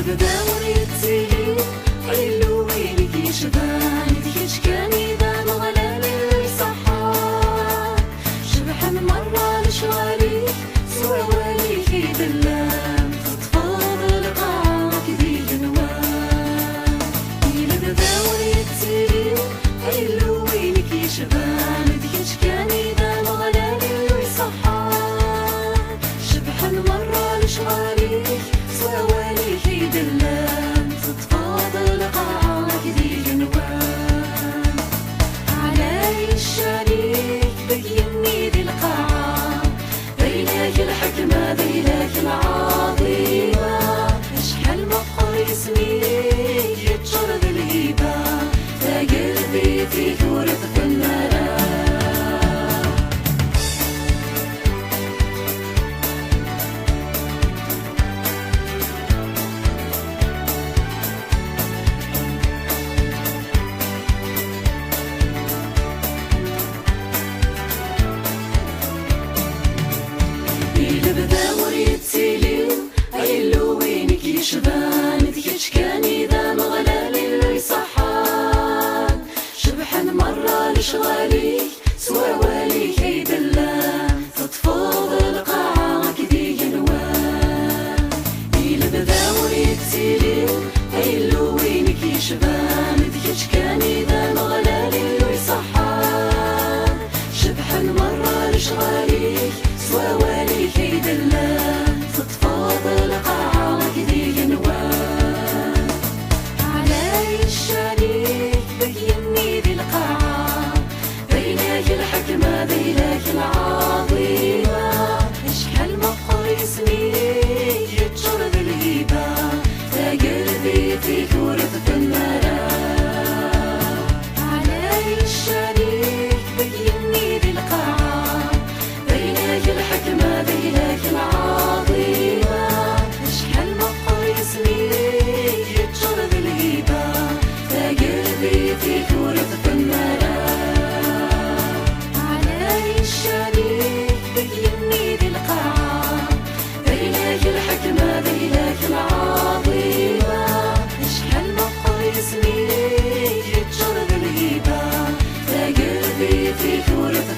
بدا وريتي حلو وينك يشبان ديكش كان يبان غلالي صحا شبحان مرة لشوالي سوالي في دلام تطفض القاعك ذي جنوان إلا بدا وريتي حلو وينك يشبان ديكش كان يبان غلالي صحا شبحان مرة لشوالي سوالي في دلام تطفض القاعك ذي جنوان علي الشريك بيني ذي القاعة بينك الحكمة بينك العظيمة اشحال مقر اسميك يتشر ذي الهيبة تا قلبي فيك ورث في المنام إلا بدا وريتيلي عيلو وينك يشبان ديكش كان إذا مغلالي صحان شبحان مرة لشغاليك سوالي كي دلان تطفض القاعة كذي جنوان إلا بدا وريتيلي عيلو وينك يشبان ديكش كان إذا مغلالي صحان شبحان مرة لشغاليك سوالي كي دلان تطفض القاعة كذي جنوان علي الشريك بيني ذي القاعة بينك الحكمة بينك العظيمة اشحال مقر اسميك يتشر ذي الهيبة تا قلبي فيك ورث في المنام علي الشريك بيني ذي القاعة بينك الحكمة بينك العظيمة اشحال مقر اسميك يتشر ذي الهيبة تا قلبي فيك ورث في المنام علي الشريك بيني ذي القاعة بينك الحكمة بينك العظيمة اشحال مقر اسميك يتشر ذي الهيبة تا قلبي فيك ورث